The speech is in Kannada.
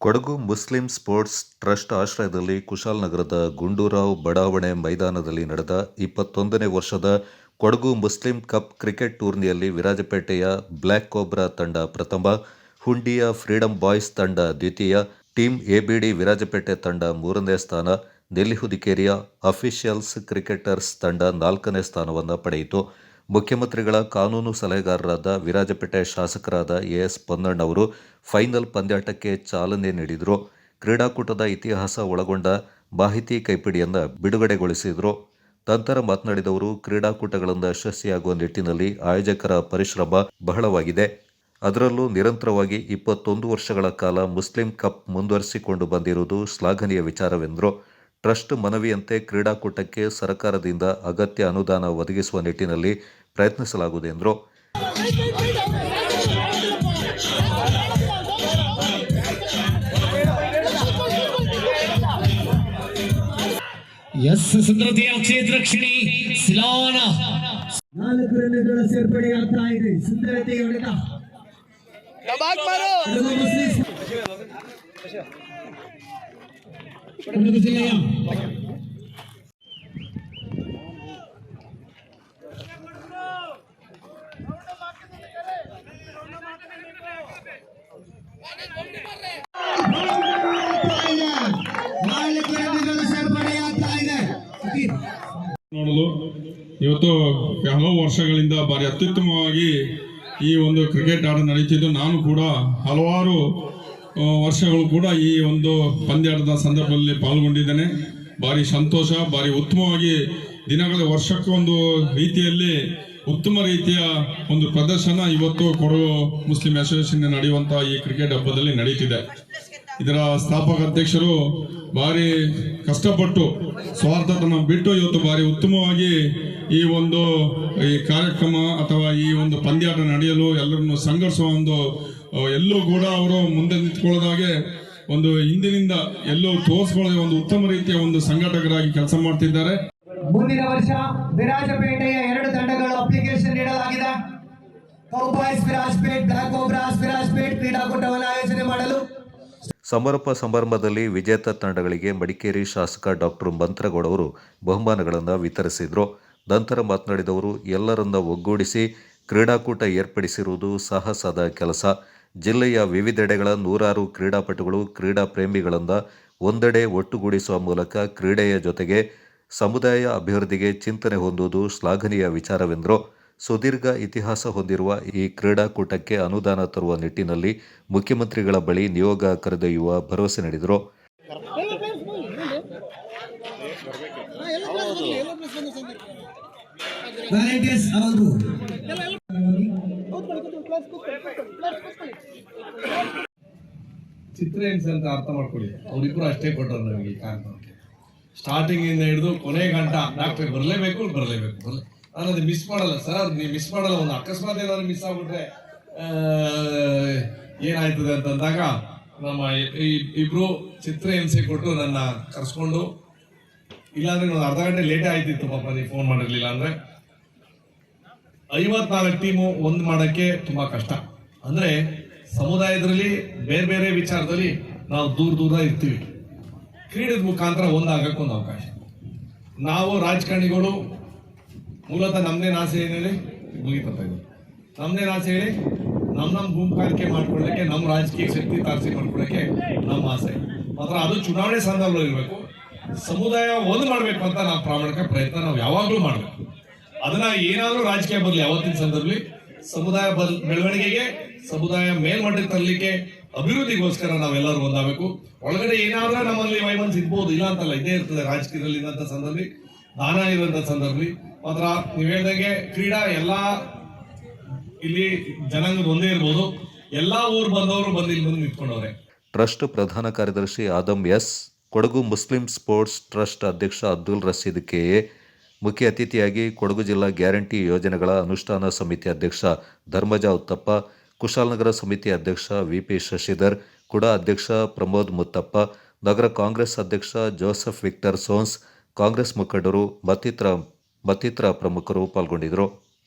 ಕೊಡಗು ಮುಸ್ಲಿಂ ಸ್ಪೋರ್ಟ್ಸ್ ಟ್ರಸ್ಟ್ ಆಶ್ರಯದಲ್ಲಿ ಕುಶಾಲನಗರದ ಗುಂಡೂರಾವ್ ಬಡಾವಣೆ ಮೈದಾನದಲ್ಲಿ ನಡೆದ 21ನೇ ವರ್ಷದ ಕೊಡಗು ಮುಸ್ಲಿಂ ಕಪ್ ಕ್ರಿಕೆಟ್ ಟೂರ್ನಿಯಲ್ಲಿ ವಿರಾಜಪೇಟೆಯ ಬ್ಲ್ಯಾಕ್ ಕೋಬ್ರಾ ತಂಡ ಪ್ರಥಮ, ಹುಂಡಿಯ ಫ್ರೀಡಂ ಬಾಯ್ಸ್ ತಂಡ ದ್ವಿತೀಯ, ಟೀಮ್ ಎಬಿಡಿ ವಿರಾಜಪೇಟೆ ತಂಡ 3ನೇ ಸ್ಥಾನ, ನೆಲ್ಲಿಹುದಿಕೇರಿಯ ಅಫಿಷಿಯಲ್ಸ್ ಕ್ರಿಕೆಟರ್ಸ್ ತಂಡ 4ನೇ ಸ್ಥಾನವನ್ನು ಪಡೆಯಿತು. ಮುಖ್ಯಮಂತ್ರಿಗಳ ಕಾನೂನು ಸಲಹೆಗಾರರಾದ ವಿರಾಜಪೇಟೆ ಶಾಸಕರಾದ ಎಸ್ ಪೊನ್ನಣ್ಣ ಅವರು ಫೈನಲ್ ಪಂದ್ಯಾಟಕ್ಕೆ ಚಾಲನೆ ನೀಡಿದರು. ಕ್ರೀಡಾಕೂಟದ ಇತಿಹಾಸ ಒಳಗೊಂಡ ಮಾಹಿತಿ ಕೈಪಿಡಿಯನ್ನು ಬಿಡುಗಡೆಗೊಳಿಸಿದರು. ನಂತರ ಮಾತನಾಡಿದವರು, ಕ್ರೀಡಾಕೂಟಗಳಿಂದ ಯಶಸ್ವಿಯಾಗುವ ನಿಟ್ಟಿನಲ್ಲಿ ಆಯೋಜಕರ ಪರಿಶ್ರಮ ಬಹಳವಾಗಿದೆ. ಅದರಲ್ಲೂ ನಿರಂತರವಾಗಿ 21 ವರ್ಷಗಳ ಕಾಲ ಮುಸ್ಲಿಂ ಕಪ್ ಮುಂದುವರಿಸಿಕೊಂಡು ಬಂದಿರುವುದು ಶ್ಲಾಘನೀಯ ವಿಚಾರವೆಂದರು. ಟ್ರಸ್ಟ್ ಮನವಿಯಂತೆ ಕ್ರೀಡಾಕೂಟಕ್ಕೆ ಸರ್ಕಾರದಿಂದ ಅಗತ್ಯ ಅನುದಾನ ಒದಗಿಸುವ ನಿಟ್ಟಿನಲ್ಲಿ ಪ್ರಯತ್ನಿಸಲಾಗುವುದು ಎಂದರು. ಸುಂದರತೆಯ ಕ್ಷೇತ್ರಕ್ಷಿಣಿ ಸಿಲಾನ 4 ರನ್ನುಗಳ ಸೇರ್ಪಡೆಯಾಗ್ತಾ ಇದೆ. ಸುಂದರತೆಯ ಹೊಡೆತ ಕೊಡಗು ಜಿಲ್ಲೆಯ ನೋಡಲು ಇವತ್ತು ಹಲವು ವರ್ಷಗಳಿಂದ ಭಾರಿ ಅತ್ಯುತ್ತಮವಾಗಿ ಈ ಒಂದು ಕ್ರಿಕೆಟ್ ಆಟ ನಡೀತಿದ್ದು, ನಾನು ಕೂಡ ಹಲವಾರು ವರ್ಷಗಳು ಕೂಡ ಈ ಒಂದು ಪಂದ್ಯಾಟದ ಸಂದರ್ಭದಲ್ಲಿ ಪಾಲ್ಗೊಂಡಿದ್ದೇನೆ. ಭಾರಿ ಸಂತೋಷ, ಭಾರಿ ಉತ್ತಮವಾಗಿ ದಿನಗಳ ವರ್ಷಕ್ಕೆ ಒಂದು ರೀತಿಯಲ್ಲಿ ಉತ್ತಮ ರೀತಿಯ ಒಂದು ಪ್ರದರ್ಶನ ಇವತ್ತು ಕೊಡಗು ಮುಸ್ಲಿಂ ಅಸೋಸಿಯೇಷನ್ ನಡೆಯುವಂತಹ ಈ ಕ್ರಿಕೆಟ್ ಹಬ್ಬದಲ್ಲಿ ನಡೀತಿದೆ. ಇದರ ಸ್ಥಾಪಕ ಅಧ್ಯಕ್ಷರು ಭಾರಿ ಕಷ್ಟಪಟ್ಟು ಸ್ವಾರ್ಥತನ ಬಿಟ್ಟು ಇವತ್ತು ಭಾರಿ ಉತ್ತಮವಾಗಿ ಈ ಒಂದು ಈ ಕಾರ್ಯಕ್ರಮ ಅಥವಾ ಈ ಒಂದು ಪಂದ್ಯಾಟ ನಡೆಯಲು ಎಲ್ಲರನ್ನು ಸಂಘಟಿಸುವ ಒಂದು ಎಲ್ಲೂ ಕೂಡ ಅವರು ಮುಂದೆ ನಿಂತ್ಕೊಳ್ಳೋದಾಗೆ ಒಂದು ಹಿಂದಿನಿಂದ ಎಲ್ಲೂ ತೋರಿಸ್ಕೊಳ್ಳದೆ ಒಂದು ಉತ್ತಮ ರೀತಿಯ ಒಂದು ಸಂಘಟಕರಾಗಿ ಕೆಲಸ ಮಾಡ್ತಿದ್ದಾರೆ. ಮುಂದಿನ ವರ್ಷ ವಿರಾಜಪೇಟೆಯ 2 ತಂಡಗಳು ಅಪ್ಲಿಕೇಶನ್ ನೀಡಲಾಗಿದೆ. ಕೌಬಾಯ್ಸ್ ವಿರಾಜಪೇಟ್, ಬ್ಲ್ಯಾಕ್ ಕೋಬ್ರಾಸ್ ವಿರಾಜಪೇಟ್ ಕ್ರೀಡಾಕೂಟವನ್ನು ಆಯೋಜನೆ ಮಾಡಲು ಸಮಾರೋಪ ಸಮಾರಂಭದಲ್ಲಿ ವಿಜೇತ ತಂಡಗಳಿಗೆ ಮಡಿಕೇರಿ ಶಾಸಕ ಡಾಕ್ಟರ್ ಮಂತ್ರಗೌಡ ಅವರು ಬಹುಮಾನಗಳನ್ನು ವಿತರಿಸಿದರು. ನಂತರ ಮಾತನಾಡಿದವರು, ಎಲ್ಲರನ್ನ ಒಗ್ಗೂಡಿಸಿ ಕ್ರೀಡಾಕೂಟ ಏರ್ಪಡಿಸಿರುವುದು ಸಾಹಸದ ಕೆಲಸ. ಜಿಲ್ಲೆಯ ವಿವಿಧೆಡೆಗಳ 100 ಕ್ರೀಡಾಪಟುಗಳು, ಕ್ರೀಡಾ ಪ್ರೇಮಿಗಳಿಂದ ಒಂದೆಡೆ ಒಟ್ಟುಗೂಡಿಸುವ ಮೂಲಕ ಕ್ರೀಡೆಯ ಜೊತೆಗೆ ಸಮುದಾಯ ಅಭಿವೃದ್ಧಿಗೆ ಚಿಂತನೆ ಹೊಂದುವುದು ಶ್ಲಾಘನೀಯ ವಿಚಾರವೆಂದರು. ಸುದೀರ್ಘ ಇತಿಹಾಸ ಹೊಂದಿರುವ ಈ ಕ್ರೀಡಾಕೂಟಕ್ಕೆ ಅನುದಾನ ತರುವ ನಿಟ್ಟಿನಲ್ಲಿ ಮುಖ್ಯಮಂತ್ರಿಗಳ ಬಳಿ ನಿಯೋಗ ಕರೆದೊಯ್ಯುವ ಭರವಸೆ ನೀಡಿದರು. ಚಿತ್ರಹಿಂಸೆ ಅಂತ ಅರ್ಥ ಮಾಡ್ಕೊಳ್ಳಿ. ಅವರಿಬ್ಬರು ಅಷ್ಟೇ ಕೊಟ್ಟರು ನಮಗೆ ಈ ಕಾರ್ಯಕ್ರಮಕ್ಕೆ. ಸ್ಟಾರ್ಟಿಂಗ್ ಇಂದ ಹಿಡಿದು ಕೊನೆ ಗಂಟ ಡಾಕ್ಟರ್ ಬರಲೇಬೇಕು. ನಾನು ಅದು ಮಿಸ್ ಮಾಡಲ್ಲ ಸರ್, ನೀವು ಮಿಸ್ ಮಾಡಲ್ಲ. ಒಂದು ಅಕಸ್ಮಾತ್ ಏನಾದ್ರು ಮಿಸ್ ಆಗ್ಬಿಟ್ರೆ ಏನಾಯ್ತದೆ ಅಂತಂದಾಗ ನಮ್ಮ ಇಬ್ರು ಚಿತ್ರಹಿಂಸೆ ಕೊಟ್ಟು ನನ್ನ ಕರ್ಸ್ಕೊಂಡು, ಇಲ್ಲಾಂದ್ರೆ ಒಂದು ಅರ್ಧ ಗಂಟೆ ಲೇಟೇ ಆಯ್ತಿತ್ತು ಪಾಪ, ನೀವು ಫೋನ್ ಮಾಡಿರ್ಲಿಲ್ಲ ಅಂದ್ರೆ. 54 ಟೀಮು ಒಂದು ಮಾಡಕ್ಕೆ ತುಂಬಾ ಕಷ್ಟ. ಅಂದ್ರೆ ಸಮುದಾಯದಲ್ಲಿ ಬೇರೆ ಬೇರೆ ವಿಚಾರದಲ್ಲಿ ನಾವು ದೂರ ಇರ್ತೀವಿ. ಕ್ರೀಡೆದ ಮುಖಾಂತರ ಒಂದಾಗಕ್ಕೆ ಒಂದು ಅವಕಾಶ. ನಾವು ರಾಜಕಾರಣಿಗಳು ಮೂಲತಃ ನಮ್ದೇನು ಆಸೆ ಏನಿದೆ ಮುಗಿತಾ ಇದೆ. ನಮ್ದೇನು ಆಸೆ ಹೇಳಿ, ನಮ್ಮ ಗುಂಪಾರಿಕೆ ಮಾಡ್ಕೊಳ್ಳಕ್ಕೆ, ನಮ್ಮ ರಾಜಕೀಯ ಶಕ್ತಿ ತಾರಸಿ ಮಾಡ್ಕೊಳ್ಳಕ್ಕೆ ನಮ್ಮ ಆಸೆ ಮಾತ್ರ. ಅದು ಚುನಾವಣೆ ಸಂದರ್ಭದಲ್ಲಿ ಇರಬೇಕು. ಸಮುದಾಯ ಒಂದು ಮಾಡಬೇಕು ಅಂತ ನಾವು ಪ್ರಾಮಾಣಿಕ ಪ್ರಯತ್ನ ನಾವು ಯಾವಾಗಲೂ ಮಾಡಬೇಕು. ಅದನ್ನ ಏನಾದರೂ ರಾಜಕೀಯ ಬರಲಿ, ಯಾವತ್ತಿನ ಸಂದರ್ಭದಲ್ಲಿ ಸಮುದಾಯ ಬೆಳವಣಿಗೆಗೆ, ಸಮುದಾಯ ಮೇಲ್ಮಟ್ಟಕ್ಕೆ ತರಲಿಕ್ಕೆ, ಅಭಿವೃದ್ಧಿಗೋಸ್ಕರ ನಾವೆಲ್ಲರೂ ಒಂದಾಗಬೇಕು. ಒಳಗಡೆ ಏನಾದ್ರೂ ನಮ್ಮಲ್ಲಿ ವೈಮನ್ಸ್ ಇರ್ಬೋದು, ಇಲ್ಲ ಅಂತಲ್ಲ, ಇದೇ ಇರ್ತದೆ ರಾಜಕೀಯದಲ್ಲಿ. ಇದ್ದಂಥ ಸಂದರ್ಭದಲ್ಲಿ, ದಾನ ಇರುವಂತ ಸಂದರ್ಭದಲ್ಲಿ ಮಾತ್ರ ನೀವು ಹೇಳ್ದಂಗೆ ಕ್ರೀಡಾ ಎಲ್ಲಾ ಇಲ್ಲಿ ಜನಾಂಗದ ಒಂದೇ ಇರ್ಬೋದು. ಎಲ್ಲಾ ಊರು ಬಂದವರು ಬಂದು ಇಲ್ಲಿ ಬಂದು ನಿಂತ್ಕೊಂಡವ್ರೆ. ಟ್ರಸ್ಟ್ ಪ್ರಧಾನ ಕಾರ್ಯದರ್ಶಿ Adam S, Kodagu Muslim sports trust ಅಧ್ಯಕ್ಷ ಅಬ್ದುಲ್ ರಶೀದ್ ಕೆಎ, ಮುಖ್ಯ ಅತಿಥಿಯಾಗಿ ಕೊಡಗು ಜಿಲ್ಲಾ ಗ್ಯಾರಂಟಿ ಯೋಜನೆಗಳ ಅನುಷ್ಠಾನ ಸಮಿತಿ ಅಧ್ಯಕ್ಷ ಧರ್ಮಜ ಉತ್ತಪ್ಪ, ಕುಶಾಲನಗರ ಸಮಿತಿ ಅಧ್ಯಕ್ಷ ವಿಪಿ ಶಶಿಧರ್, ಕುಡಾ ಅಧ್ಯಕ್ಷ ಪ್ರಮೋದ್ ಮುತ್ತಪ್ಪ, ನಗರ ಕಾಂಗ್ರೆಸ್ ಅಧ್ಯಕ್ಷ ಜೋಸೆಫ್ ವಿಕ್ಟರ್ ಸೋನ್ಸ್, ಕಾಂಗ್ರೆಸ್ ಮುಖಂಡರು ಮತ್ತಿತರ ಪ್ರಮುಖರು ಪಾಲ್ಗೊಂಡಿದ್ದರು.